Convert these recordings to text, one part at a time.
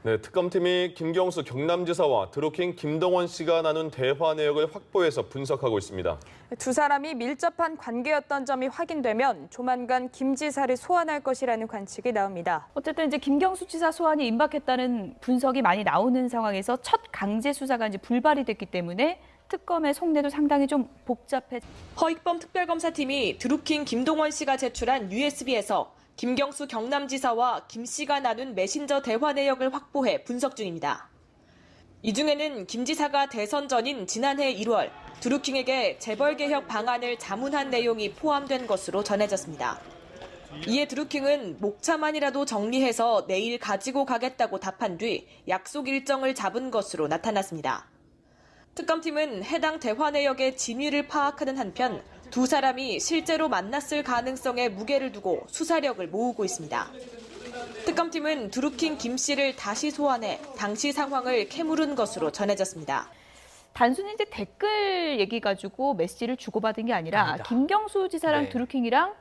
네, 특검팀이 김경수 경남지사와 드루킹 김동원 씨가 나눈 대화 내역을 확보해서 분석하고 있습니다. 두 사람이 밀접한 관계였던 점이 확인되면 조만간 김 지사를 소환할 것이라는 관측이 나옵니다. 어쨌든 이제 김경수 지사 소환이 임박했다는 분석이 많이 나오는 상황에서 첫 강제 수사가 이제 불발이 됐기 때문에 특검의 속내도 상당히 좀 복잡해. 허익범 특별검사팀이 드루킹 김동원 씨가 제출한 USB에서 김경수 경남지사와 김 씨가 나눈 메신저 대화 내역을 확보해 분석 중입니다. 이 중에는 김 지사가 대선 전인 지난해 1월 드루킹에게 재벌개혁 방안을 자문한 내용이 포함된 것으로 전해졌습니다. 이에 드루킹은 목차만이라도 정리해서 내일 가지고 가겠다고 답한 뒤 약속 일정을 잡은 것으로 나타났습니다. 특검팀은 해당 대화 내역의 진위를 파악하는 한편 두 사람이 실제로 만났을 가능성에 무게를 두고 수사력을 모으고 있습니다. 특검팀은 드루킹 김 씨를 다시 소환해 당시 상황을 캐물은 것으로 전해졌습니다. 단순히 이제 댓글 얘기 가지고 메시지를 주고받은 게 아니라 아니다. 김경수 지사랑 드루킹이랑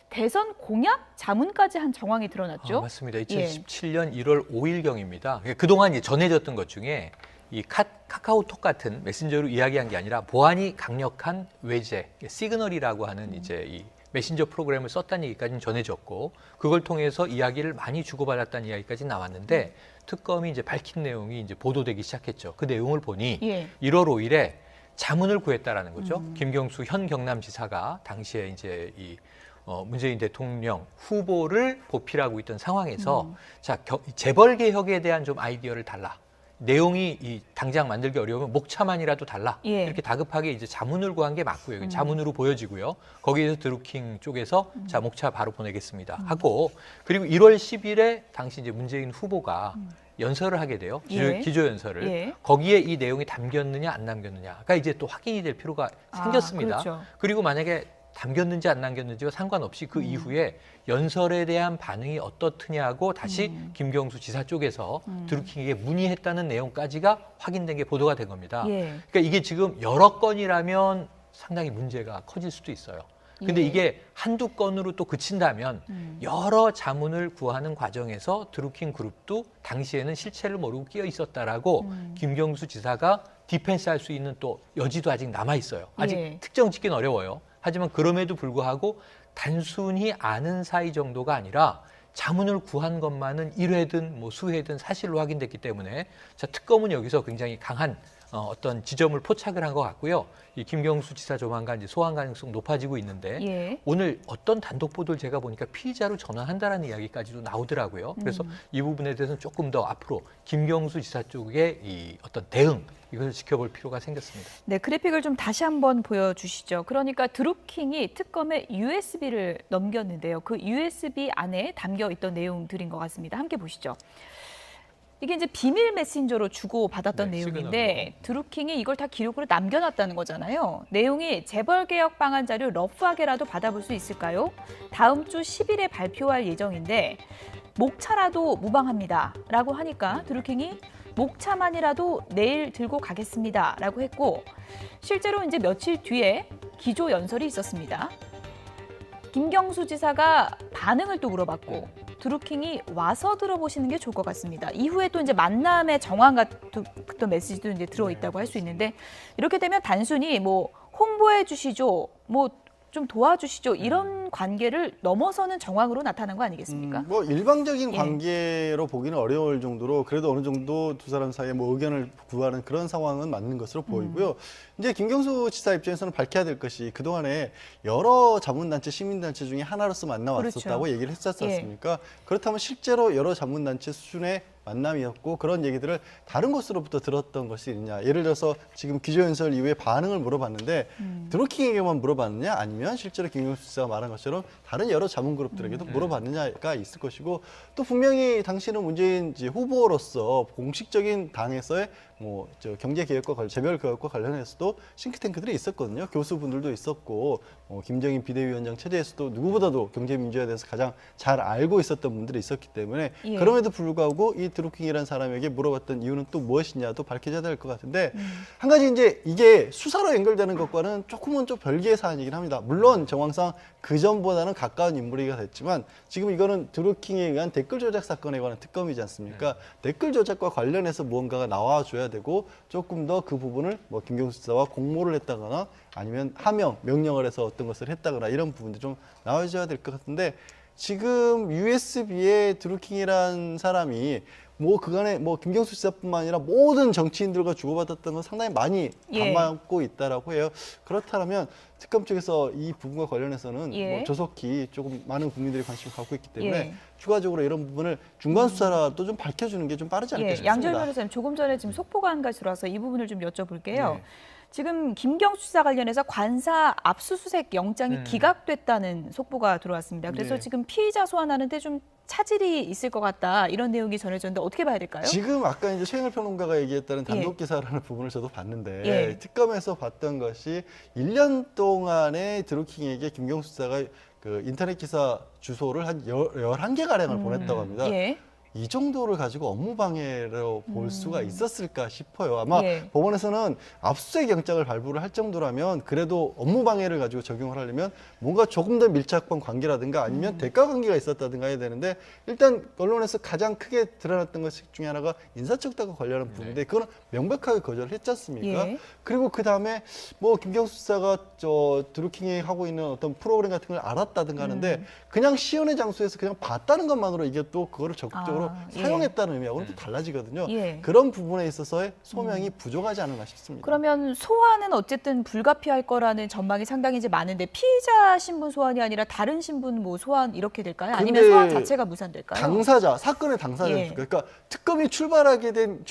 대선 공약 자문까지 한 정황이 드러났죠. 맞습니다. 2017년 1월 5일경입니다. 그동안 이제 전해졌던 것 중에 이 카카오톡 같은 메신저로 이야기한 게 아니라 보안이 강력한 외제, 시그널이라고 하는 이제 이 메신저 프로그램을 썼다는 얘기까지는 전해졌고, 그걸 통해서 이야기를 많이 주고받았다는 이야기까지 나왔는데, 특검이 이제 밝힌 내용이 이제 보도되기 시작했죠. 그 내용을 보니 1월 5일에 자문을 구했다라는 거죠. 김경수 현 경남지사가 당시에 이제 이 문재인 대통령 후보를 보필하고 있던 상황에서 자, 재벌 개혁에 대한 좀 아이디어를 달라. 내용이 당장 만들기 어려우면 목차만이라도 달라. 이렇게 다급하게 이제 자문을 구한 게 맞고요. 자문으로 보여지고요. 거기에서 드루킹 쪽에서 자, 목차 바로 보내겠습니다 하고, 그리고 1월 10일에 당시 이제 문재인 후보가 연설을 하게 돼요. 기조연설을. 거기에 이 내용이 담겼느냐 안 담겼느냐가 이제 또 확인이 될 필요가 생겼습니다. 그렇죠. 그리고 만약에 담겼는지 안 담겼는지와 상관없이 그 이후에 연설에 대한 반응이 어떻느냐고 다시 김경수 지사 쪽에서 드루킹에게 문의했다는 내용까지가 확인된 게 보도가 된 겁니다. 그러니까 이게 지금 여러 건이라면 상당히 문제가 커질 수도 있어요. 근데 이게 한두 건으로 또 그친다면 여러 자문을 구하는 과정에서 드루킹 그룹도 당시에는 실체를 모르고 끼어 있었다라고 김경수 지사가 디펜스할 수 있는 또 여지도 아직 남아 있어요. 아직 특정 짓기는 어려워요. 하지만 그럼에도 불구하고 단순히 아는 사이 정도가 아니라 자문을 구한 것만은 1회든 뭐 수회든 사실로 확인됐기 때문에 자, 특검은 여기서 굉장히 강한 어떤 지점을 포착을 한 것 같고요. 이 김경수 지사 조만간 이제 소환 가능성 높아지고 있는데 오늘 어떤 단독 보도를 제가 보니까 피의자로 전환한다라는 이야기까지도 나오더라고요. 그래서 이 부분에 대해서는 조금 더 앞으로 김경수 지사 쪽의 이 어떤 대응 이것을 지켜볼 필요가 생겼습니다. 네, 그래픽을 좀 다시 한번 보여주시죠. 그러니까 드루킹이 특검에 USB를 넘겼는데요. 그 USB 안에 담겨 있던 내용들인 것 같습니다. 함께 보시죠. 이게 이제 비밀 메신저로 주고받았던 내용인데 드루킹이 이걸 다 기록으로 남겨놨다는 거잖아요. 내용이 재벌개혁 방안 자료 러프하게라도 받아볼 수 있을까요? 다음 주 10일에 발표할 예정인데 목차라도 무방합니다. 라고 하니까 드루킹이 목차만이라도 내일 들고 가겠습니다. 라고 했고 실제로 이제 며칠 뒤에 기조 연설이 있었습니다. 김경수 지사가 반응을 또 물어봤고 드루킹이 와서 들어보시는 게 좋을 것 같습니다. 이후에 또 이제 만남의 정황 같은 메시지도 이제 들어있다고 할 수 있는데 이렇게 되면 단순히 뭐 홍보해 주시죠, 뭐 좀 도와주시죠 이런 관계를 넘어서는 정황으로 나타난 거 아니겠습니까? 뭐 일방적인 관계로 보기는 어려울 정도로 그래도 어느 정도 두 사람 사이에 뭐 의견을 구하는 그런 상황은 맞는 것으로 보이고요. 이제 김경수 지사 입장에서는 밝혀야 될 것이 그동안에 여러 자문단체, 시민단체 중에 하나로서 만나왔었다고 얘기를 했었지 않습니까? 그렇다면 실제로 여러 자문단체 수준의 만남이었고 그런 얘기들을 다른 곳으로부터 들었던 것이 있느냐. 예를 들어서 지금 기조연설 이후에 반응을 물어봤는데 드루킹에게만 물어봤느냐 아니면 실제로 김경수 지사가 말한 것처럼 다른 여러 자문그룹들에게도 물어봤느냐가 있을 것이고 또 분명히 당시는 문재인 후보로서 공식적인 당에서의 경제개혁과 재벌개혁과 관련해서도 싱크탱크들이 있었거든요. 교수분들도 있었고 김정인 비대위원장 체제에서도 누구보다도 경제민주화에 대해서 가장 잘 알고 있었던 분들이 있었기 때문에 예. 그럼에도 불구하고 이 드루킹이라는 사람에게 물어봤던 이유는 또 무엇이냐도 밝혀져야 될 것 같은데 한 가지 이제 이게 수사로 연결되는 것과는 조금은 좀 별개의 사안이긴 합니다. 물론 정황상 그 전보다는 가까운 인물이가 됐지만 지금 이거는 드루킹에 의한 댓글 조작 사건에 관한 특검이지 않습니까? 댓글 조작과 관련해서 무언가가 나와줘야 되고 조금 더 그 부분을 뭐 김경수 지사와 공모를 했다거나 아니면 하명, 명령을 해서 어떤 것을 했다거나 이런 부분도 좀 나와줘야 될 것 같은데 지금 USB에 드루킹이란 사람이 뭐 그간에 뭐 김경수 지사뿐만 아니라 모든 정치인들과 주고받았던 건 상당히 많이 예. 담아고 있다라고 해요. 그렇다면 특검 쪽에서 이 부분과 관련해서는 예. 뭐 조속히 조금 많은 국민들이 관심을 갖고 있기 때문에 예. 추가적으로 이런 부분을 중간 수사라도 좀 밝혀주는 게 좀 빠르지 않을까 싶습니다. 양재열 변호사님, 조금 전에 지금 속보가 한 가지 들어와서 이 부분을 좀 여쭤볼게요. 네. 지금 김경수 지사 관련해서 관사 압수수색 영장이 기각됐다는 속보가 들어왔습니다. 그래서 네. 지금 피의자 소환하는데 좀 차질이 있을 것 같다 이런 내용이 전해졌는데 어떻게 봐야 될까요? 지금 아까 이제 최영일 평론가가 얘기했다는 예. 단독 기사라는 부분을 저도 봤는데 예. 특검에서 봤던 것이 1년 동안에 드루킹에게 김경수 지사가 그 인터넷 기사 주소를 한 11개가량을 보냈다고 합니다. 예. 이 정도를 가지고 업무 방해로 볼 수가 있었을까 싶어요. 아마 예. 법원에서는 압수수색 영장을 발부를 할 정도라면 그래도 업무 방해를 가지고 적용을 하려면 뭔가 조금 더 밀착한 관계라든가 아니면 대가 관계가 있었다든가 해야 되는데 일단 언론에서 가장 크게 드러났던 것 중에 하나가 인사청탁과 관련한 부분인데 그거는 명백하게 거절을 했지 않습니까? 예. 그리고 그 다음에 뭐 김경수 지사가 드루킹이 하고 있는 어떤 프로그램 같은 걸 알았다든가 하는데 그냥 시연의 장소에서 그냥 봤다는 것만으로 이게 또 그거를 적극적으로 예. 사용했다는 의미하고는 또 달라지거든요. 예. 그런 부분에 있어서의 소명이 부족하지 않았나 싶습니다. 그러면 소환은 어쨌든 불가피할 거라는 전망이 상당히 이제 많은데 피의자 신분 소환이 아니라 다른 신분 뭐 소환 이렇게 될까요? 아니면 근데 소환 자체가 무산될까요? 당사자, 사건의 당사자. 예. 그러니까 특검이 출범하게 된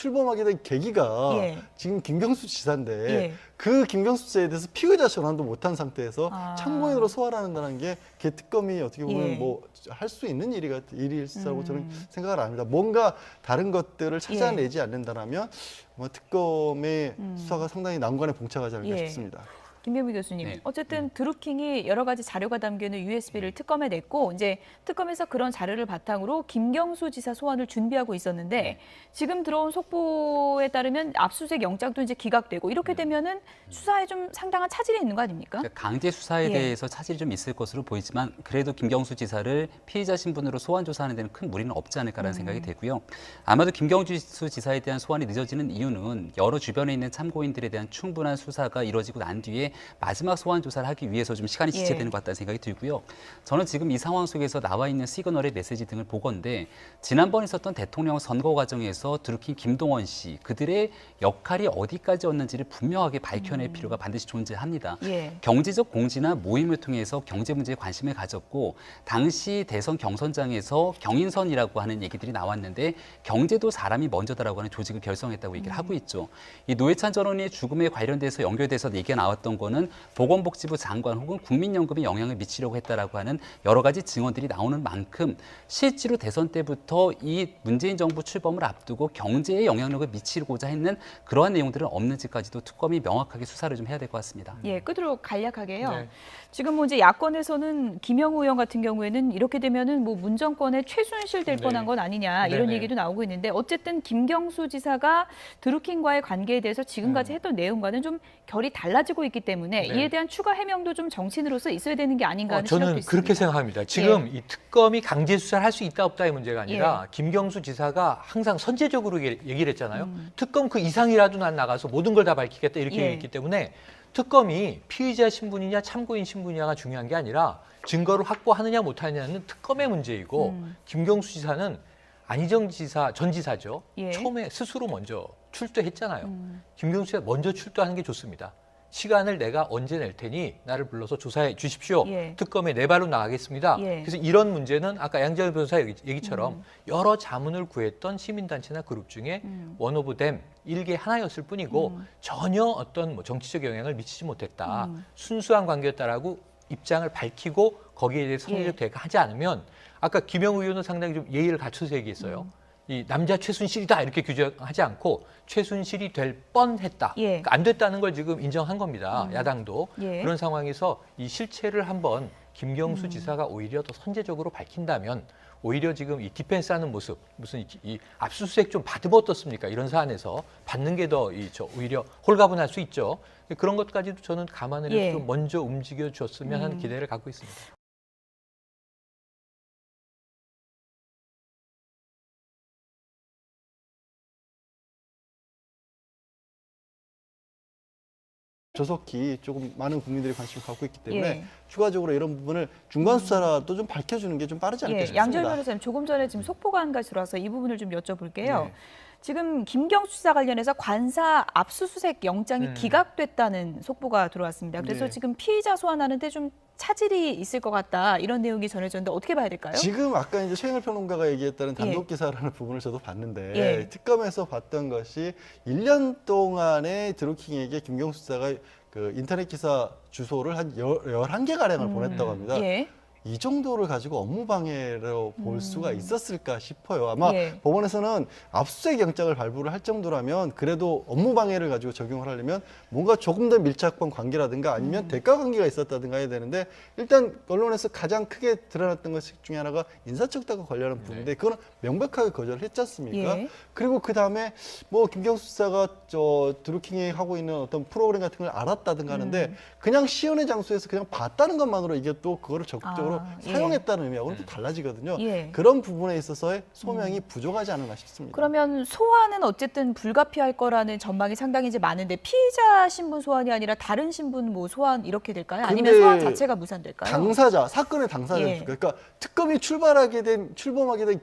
계기가 예. 지금 김경수 지사인데 예. 그 김경수 지사에 대해서 피의자 전환도 못한 상태에서 아. 참고인으로 소환한다는 게 특검이 어떻게 보면 예. 뭐 할 수 있는 일이라고 저는 생각을 합니다. 뭔가 다른 것들을 찾아내지 않는다라면 뭐 특검의 수사가 상당히 난관에 봉착하지 않을까 예. 싶습니다. 김병미 교수님, 네. 어쨌든 드루킹이 여러 가지 자료가 담겨있는 USB를 특검에 냈고 이제 특검에서 그런 자료를 바탕으로 김경수 지사 소환을 준비하고 있었는데 지금 들어온 속보에 따르면 압수수색 영장도 이제 기각되고 이렇게 되면은 수사에 좀 상당한 차질이 있는 거 아닙니까? 그러니까 강제 수사에 예. 대해서 차질이 좀 있을 것으로 보이지만 그래도 김경수 지사를 피의자 신분으로 소환 조사하는 데는 큰 무리는 없지 않을까라는 생각이 되고요. 아마도 김경수 지사에 대한 소환이 늦어지는 이유는 여러 주변에 있는 참고인들에 대한 충분한 수사가 이루어지고 난 뒤에 마지막 소환 조사를 하기 위해서 좀 시간이 지체되는 것 같다는 생각이 들고요. 저는 지금 이 상황 속에서 나와 있는 시그널의 메시지 등을 보건대 지난번 있었던 대통령 선거 과정에서 드루킹 김동원 씨 그들의 역할이 어디까지였는지를 분명하게 밝혀낼 필요가 반드시 존재합니다. 예. 경제적 공지나 모임을 통해서 경제 문제에 관심을 가졌고 당시 대선 경선장에서 경인선이라고 하는 얘기들이 나왔는데 경제도 사람이 먼저다라고 하는 조직을 결성했다고 얘기를 하고 있죠. 이 노회찬 전 의원의 죽음에 관련돼서 연결돼서 얘기가 나왔던 거는 보건복지부 장관 혹은 국민연금에 영향을 미치려고 했다라고 하는 여러 가지 증언들이 나오는 만큼 실제로 대선 때부터 이 문재인 정부 출범을 앞두고 경제에 영향력을 미치고자 했는 그러한 내용들은 없는지까지도 특검이 명확하게 수사를 좀 해야 될 것 같습니다. 예, 끝으로 간략하게요. 네. 지금 뭐 이제 야권에서는 김영우 의원 같은 경우에는 이렇게 되면은 뭐 문정권의 최순실 될 네. 뻔한 건 아니냐 이런 네네. 얘기도 나오고 있는데 어쨌든 김경수 지사가 드루킹과의 관계에 대해서 지금까지 했던 내용과는 좀 결이 달라지고 있기 때문에 네. 이에 대한 추가 해명도 좀 정치인으로서 있어야 되는 게 아닌가 하는 시각도 저는 있습니다. 그렇게 생각합니다. 지금 이 특검이 강제 수사를 할 수 있다 없다의 문제가 아니라 김경수 지사가 항상 선제적으로 얘기를 했잖아요. 특검 그 이상이라도 난 나가서 모든 걸 다 밝히겠다 이렇게 예. 얘기했기 때문에 특검이 피의자 신분이냐 참고인 신분이냐가 중요한 게 아니라 증거를 확보하느냐 못하느냐는 특검의 문제이고 김경수 지사는 안희정 지사 전 지사죠. 예. 처음에 스스로 먼저 출두했잖아요. 김경수 씨가 먼저 출두하는 게 좋습니다. 시간을 내가 언제 낼 테니 나를 불러서 조사해 주십시오. 예. 특검에 내 발로 나가겠습니다. 예. 그래서 이런 문제는 아까 양재열 변호사 얘기처럼 여러 자문을 구했던 시민단체나 그룹 중에 원 오브 댐 일개 하나였을 뿐이고 전혀 어떤 뭐 정치적 영향을 미치지 못했다. 순수한 관계였다라고 입장을 밝히고 거기에 대해 선의적 대가하지 않으면 아까 김영우 의원은 상당히 좀 예의를 갖춰서 얘기했어요. 이 남자 최순실이다 이렇게 규정하지 않고 최순실이 될 뻔했다. 예. 그러니까 안 됐다는 걸 지금 인정한 겁니다. 야당도. 예. 그런 상황에서 이 실체를 한번 김경수 지사가 오히려 더 선제적으로 밝힌다면 오히려 지금 이 디펜스하는 모습, 무슨 이 압수수색 좀 받으면 어떻습니까? 이런 사안에서 받는 게 더 오히려 홀가분할 수 있죠. 그런 것까지도 저는 감안을 해서 예. 좀 먼저 움직여 줬으면 하는 기대를 갖고 있습니다. 조속히 조금 많은 국민들이 관심을 갖고 있기 때문에 예. 추가적으로 이런 부분을 중간 수사라도 좀 밝혀주는 게 좀 빠르지 않을까 예, 싶습니다. 양재열 변호사님 조금 전에 지금 속보가 한 가지 들어와서 이 부분을 좀 여쭤볼게요. 네. 지금 김경수 지사 관련해서 관사 압수수색 영장이 기각됐다는 속보가 들어왔습니다. 그래서 네. 지금 피의자 소환하는데 좀 차질이 있을 것 같다 이런 내용이 전해졌는데 어떻게 봐야 될까요? 지금 아까 이제 최영일 평론가가 얘기했다는 예. 단독 기사라는 부분을 저도 봤는데 예. 특검에서 봤던 것이 1년 동안에 드루킹에게 김경수 지사가 그 인터넷 기사 주소를 한 11개가량을 보냈다고 합니다. 예. 이 정도를 가지고 업무 방해로 볼 수가 있었을까 싶어요. 아마 예. 법원에서는 압수수색 영장을 발부를 할 정도라면 그래도 업무 방해를 가지고 적용을 하려면 뭔가 조금 더 밀착한 관계라든가 아니면 대가 관계가 있었다든가 해야 되는데 일단 언론에서 가장 크게 드러났던 것 중에 하나가 인사청탁과 관련한 부분인데 그거는 명백하게 거절을 했지 않습니까? 예. 그리고 그 다음에 뭐 김경수 지사가 저 드루킹이 하고 있는 어떤 프로그램 같은 걸 알았다든가 하는데 그냥 시연의 장소에서 그냥 봤다는 것만으로 이게 또 그거를 적극적으로 예. 사용했다는 의미하고는 또 달라지거든요. 예. 그런 부분에 있어서의 소명이 부족하지 않았나 싶습니다. 그러면 소환은 어쨌든 불가피할 거라는 전망이 상당히 이제 많은데 피의자 신분 소환이 아니라 다른 신분 뭐 소환 이렇게 될까요? 아니면 근데 소환 자체가 무산될까요? 당사자, 사건의 당사자입니까? 예. 그러니까 특검이 출범하게 된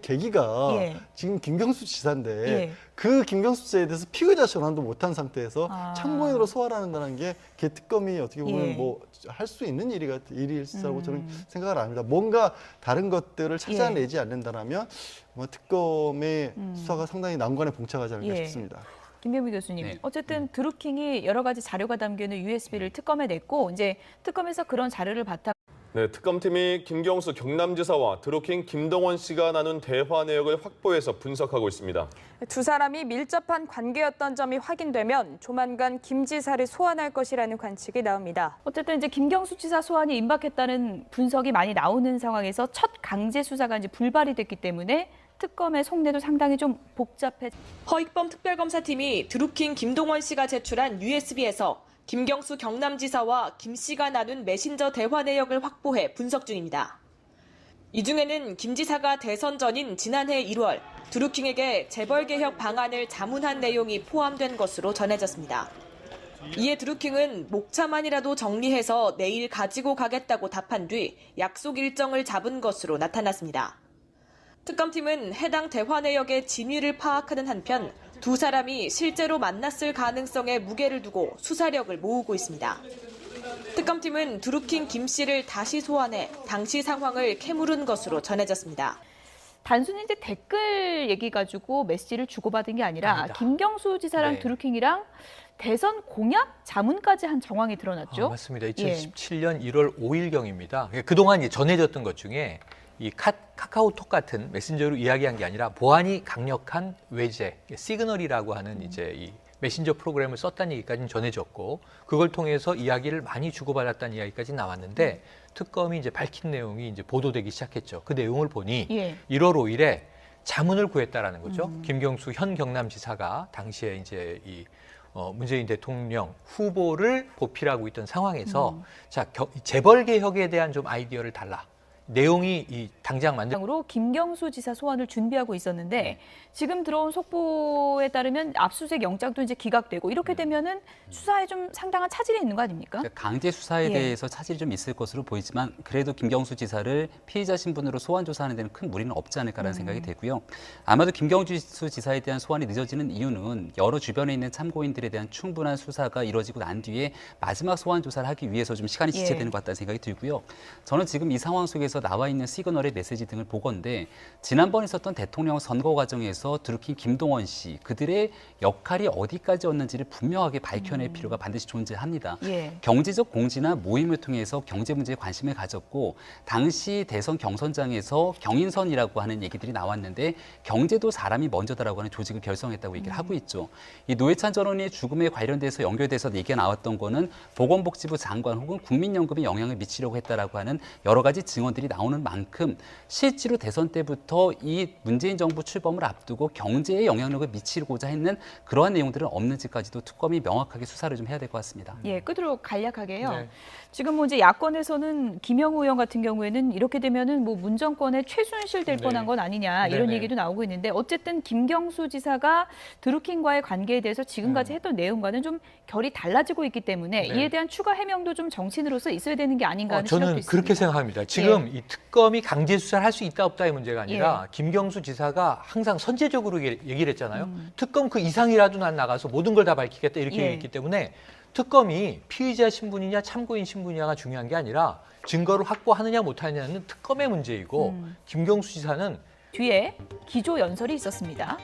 계기가 예. 지금 김경수 지사인데 예. 그 김경수 지사에 대해서 피의자 전환도 못한 상태에서 아. 참고인으로 소환한다는 게 특검이 어떻게 보면 예. 뭐 할 수 있는 일이라고 저는 생각을 합니다. 뭔가 다른 것들을 찾아내지 않는다라면 뭐 특검의 수사가 상당히 난관에 봉착하지 않을까 예. 싶습니다. 김병미 교수님, 네. 어쨌든 드루킹이 여러 가지 자료가 담겨있는 USB를 특검에 냈고 이제 특검에서 그런 자료를 바탕 네, 특검팀이 김경수 경남지사와 드루킹 김동원 씨가 나눈 대화 내역을 확보해서 분석하고 있습니다. 두 사람이 밀접한 관계였던 점이 확인되면 조만간 김 지사를 소환할 것이라는 관측이 나옵니다. 어쨌든 이제 김경수 지사 소환이 임박했다는 분석이 많이 나오는 상황에서 첫 강제 수사가 이제 불발이 됐기 때문에 특검의 속내도 상당히 좀 복잡해. 허익범 특별검사팀이 드루킹 김동원 씨가 제출한 USB에서 김경수 경남지사와 김 씨가 나눈 메신저 대화 내역을 확보해 분석 중입니다. 이 중에는 김 지사가 대선 전인 지난해 1월 드루킹에게 재벌개혁 방안을 자문한 내용이 포함된 것으로 전해졌습니다. 이에 드루킹은 목차만이라도 정리해서 내일 가지고 가겠다고 답한 뒤 약속 일정을 잡은 것으로 나타났습니다. 특검팀은 해당 대화 내역의 진위를 파악하는 한편 두 사람이 실제로 만났을 가능성에 무게를 두고 수사력을 모으고 있습니다. 특검팀은 드루킹 김 씨를 다시 소환해 당시 상황을 캐물은 것으로 전해졌습니다. 단순히 이제 댓글 얘기 가지고 메시지를 주고받은 게 아니라 아니다. 김경수 지사랑 네. 드루킹이랑 대선 공약 자문까지 한 정황이 드러났죠. 맞습니다. 2017년 1월 5일경입니다. 그동안 이제 전해졌던 것 중에 이 카카오톡 같은 메신저로 이야기한 게 아니라 보안이 강력한 외제, 시그널이라고 하는 이제 이 메신저 프로그램을 썼다는 얘기까지는 전해졌고 그걸 통해서 이야기를 많이 주고받았다는 이야기까지 나왔는데 특검이 이제 밝힌 내용이 이제 보도되기 시작했죠. 그 내용을 보니 예. 1월 5일에 자문을 구했다라는 거죠. 김경수 현 경남지사가 당시에 이제 이 문재인 대통령 후보를 보필하고 있던 상황에서 자 재벌 개혁에 대한 좀 아이디어를 달라. 내용이 이 당장 만든 으로 김경수 지사 소환을 준비하고 있었는데 지금 들어온 속보에 따르면 압수수색 영장도 이제 기각되고 이렇게 되면은 수사에 좀 상당한 차질이 있는 거 아닙니까? 그러니까 강제 수사에 예. 대해서 차질이 좀 있을 것으로 보이지만 그래도 김경수 지사를 피의자 신분으로 소환 조사하는 데는 큰 무리는 없지 않을까라는 생각이 되고요. 아마도 김경수 지사에 대한 소환이 늦어지는 이유는 여러 주변에 있는 참고인들에 대한 충분한 수사가 이루어지고 난 뒤에 마지막 소환 조사를 하기 위해서 좀 시간이 지체되는 것 같다는 생각이 들고요. 저는 지금 이 상황 속에서 통해서 나와 있는 시그널의 메시지 등을 보건대 지난번 있었던 대통령 선거 과정에서 드루킹 김동원 씨 그들의 역할이 어디까지였는지를 분명하게 밝혀낼 필요가 반드시 존재합니다. 예. 경제적 공지나 모임을 통해서 경제 문제에 관심을 가졌고 당시 대선 경선장에서 경인선이라고 하는 얘기들이 나왔는데 경제도 사람이 먼저다라고 하는 조직을 결성했다고 얘기를 하고 있죠. 이 노회찬 전원의 죽음에 관련돼서 연결돼서 얘기가 나왔던 거는 보건복지부 장관 혹은 국민연금에 영향을 미치려고 했다라고 하는 여러 가지 증언들이 나오는 만큼 실제로 대선 때부터 이 문재인 정부 출범을 앞두고 경제에 영향력을 미치고자 했는 그러한 내용들은 없는지까지도 특검이 명확하게 수사를 좀 해야 될 것 같습니다. 예, 끝으로 간략하게요. 네. 지금 뭐 이제 야권에서는 김영우 의원 같은 경우에는 이렇게 되면은 뭐 문정권의 최순실 될 네. 뻔한 건 아니냐 이런 네네. 얘기도 나오고 있는데 어쨌든 김경수 지사가 드루킹과의 관계에 대해서 지금까지 했던 내용과는 좀 결이 달라지고 있기 때문에 네. 이에 대한 추가 해명도 좀 정치인으로서 있어야 되는 게 아닌가 하는 생각도 저는 있습니다. 그렇게 생각합니다. 지금 이 특검이 강제 수사를 할 수 있다 없다의 문제가 아니라 김경수 지사가 항상 선제적으로 얘기를 했잖아요. 특검 그 이상이라도 난 나가서 모든 걸 다 밝히겠다 이렇게 예. 얘기했기 때문에 특검이 피의자 신분이냐 참고인 신분이냐가 중요한 게 아니라 증거를 확보하느냐 못하느냐는 특검의 문제이고 김경수 지사는 뒤에 기조 연설이 있었습니다.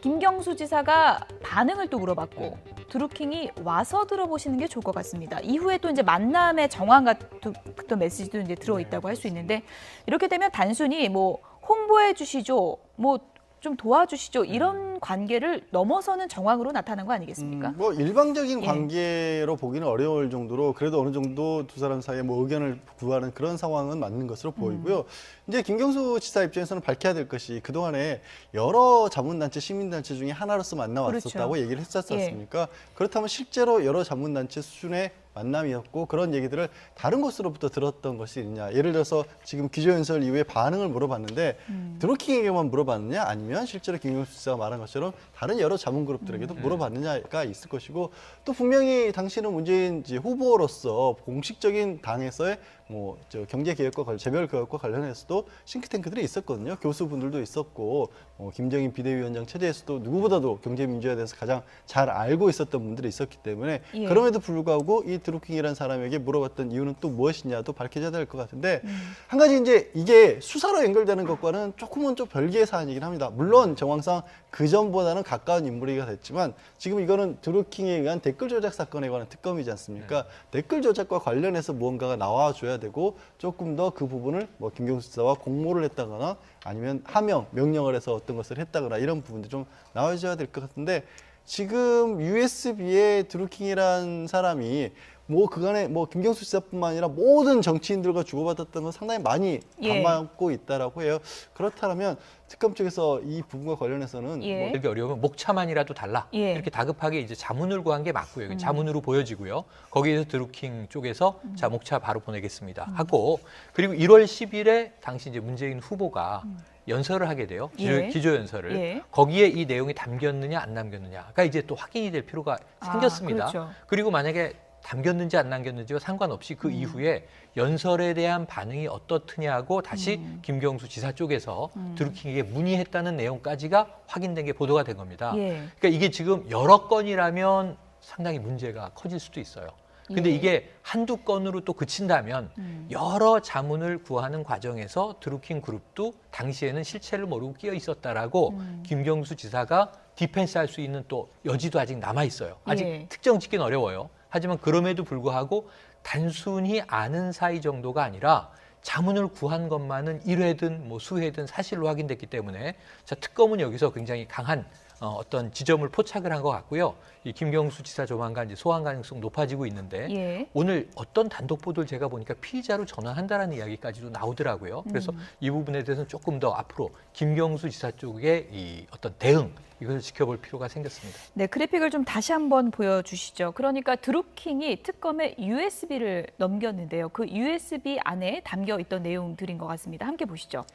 김경수 지사가 반응을 또 물어봤고 드루킹이 와서 들어보시는 게 좋을 것 같습니다. 이후에 또 이제 만남의 정황 같은 메시지도 이제 들어 있다고 할 수 있는데 이렇게 되면 단순히 뭐 홍보해 주시죠, 뭐 좀 도와주시죠 이런 관계를 넘어서는 정황으로 나타난 거 아니겠습니까? 뭐 일방적인 예. 관계로 보기는 어려울 정도로 그래도 어느 정도 두 사람 사이에 뭐 의견을 구하는 그런 상황은 맞는 것으로 보이고요. 이제 김경수 지사 입장에서는 밝혀야 될 것이 그동안에 여러 자문단체, 시민단체 중에 하나로서 만나왔었다고 그렇죠. 얘기를 했었지 않습니까? 그렇다면 실제로 여러 자문단체 수준의 만남이었고 그런 얘기들을 다른 곳으로부터 들었던 것이 있느냐. 예를 들어서 지금 기조연설 이후에 반응을 물어봤는데 드루킹에게만 물어봤느냐 아니면 실제로 김경수 지사가 말한 것처럼 다른 여러 자문그룹들에게도 물어봤느냐가 있을 것이고 또 분명히 당시는 문재인 후보로서 공식적인 당에서의 뭐 경제개혁과 재벌개혁과 관련해서도 싱크탱크들이 있었거든요. 교수분들도 있었고 김정인 비대위원장 체제에서도 누구보다도 경제민주화에 대해서 가장 잘 알고 있었던 분들이 있었기 때문에 예. 그럼에도 불구하고 이 드루킹이라는 사람에게 물어봤던 이유는 또 무엇이냐도 밝혀져야 될 것 같은데 한 가지 이제 이게 수사로 연결되는 것과는 조금은 좀 별개의 사안이긴 합니다. 물론 정황상 그 전보다는 가까운 인물이가 됐지만 지금 이거는 드루킹에 의한 댓글 조작 사건에 관한 특검이지 않습니까? 댓글 조작과 관련해서 무언가가 나와줘야 되고 조금 더 그 부분을 뭐 김경수 지사와 공모를 했다거나 아니면 하명, 명령을 해서 어떤 것을 했다거나 이런 부분도 좀 나와줘야 될 것 같은데 지금 USB에 드루킹이라는 사람이 뭐 그간에 뭐 김경수 지사뿐만 아니라 모든 정치인들과 주고받았던 건 상당히 많이 예. 담아고 있다라고 해요. 그렇다면 특검 쪽에서 이 부분과 관련해서는 예. 뭐 되게 어려우면 목차만이라도 달라. 예. 이렇게 다급하게 이제 자문을 구한 게 맞고요. 자문으로 보여지고요. 거기에서 드루킹 쪽에서 자 목차 바로 보내겠습니다 하고 그리고 1월 10일에 당시 이제 문재인 후보가 연설을 하게 돼요. 예. 기조 연설을. 예. 거기에 이 내용이 담겼느냐 안 담겼느냐가 이제 또 확인이 될 필요가 생겼습니다. 그렇죠. 그리고 만약에 담겼는지 안 담겼는지와 상관없이 그 이후에 연설에 대한 반응이 어떻느냐고 다시 김경수 지사 쪽에서 드루킹에게 문의했다는 내용까지가 확인된 게 보도가 된 겁니다. 예. 그러니까 이게 지금 여러 건이라면 상당히 문제가 커질 수도 있어요. 근데 예. 이게 한두 건으로 또 그친다면 여러 자문을 구하는 과정에서 드루킹 그룹도 당시에는 실체를 모르고 끼어 있었다라고 김경수 지사가 디펜스 할 수 있는 또 여지도 아직 남아 있어요. 아직 예. 특정 짓기는 어려워요. 하지만 그럼에도 불구하고 단순히 아는 사이 정도가 아니라 자문을 구한 것만은 1회든 뭐 수회든 사실로 확인됐기 때문에 자, 특검은 여기서 굉장히 강한 어떤 지점을 포착을 한 것 같고요. 이 김경수 지사 조만간 이제 소환 가능성 높아지고 있는데 예. 오늘 어떤 단독 보도를 제가 보니까 피의자로 전환한다라는 이야기까지도 나오더라고요. 그래서 이 부분에 대해서는 조금 더 앞으로 김경수 지사 쪽의 이 어떤 대응 이것을 지켜볼 필요가 생겼습니다. 네, 그래픽을 좀 다시 한번 보여주시죠. 그러니까 드루킹이 특검에 USB를 넘겼는데요. 그 USB 안에 담겨 있던 내용들인 것 같습니다. 함께 보시죠.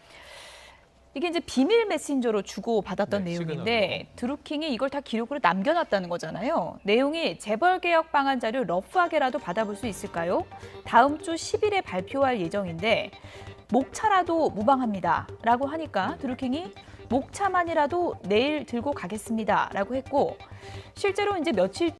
이게 이제 비밀 메신저로 주고받았던 네, 내용인데 드루킹이 이걸 다 기록으로 남겨놨다는 거잖아요. 내용이 재벌개혁 방안 자료 러프하게라도 받아볼 수 있을까요? 다음 주 10일에 발표할 예정인데 목차라도 무방합니다. 라고 하니까 드루킹이 목차만이라도 내일 들고 가겠습니다. 라고 했고 실제로 이제 며칠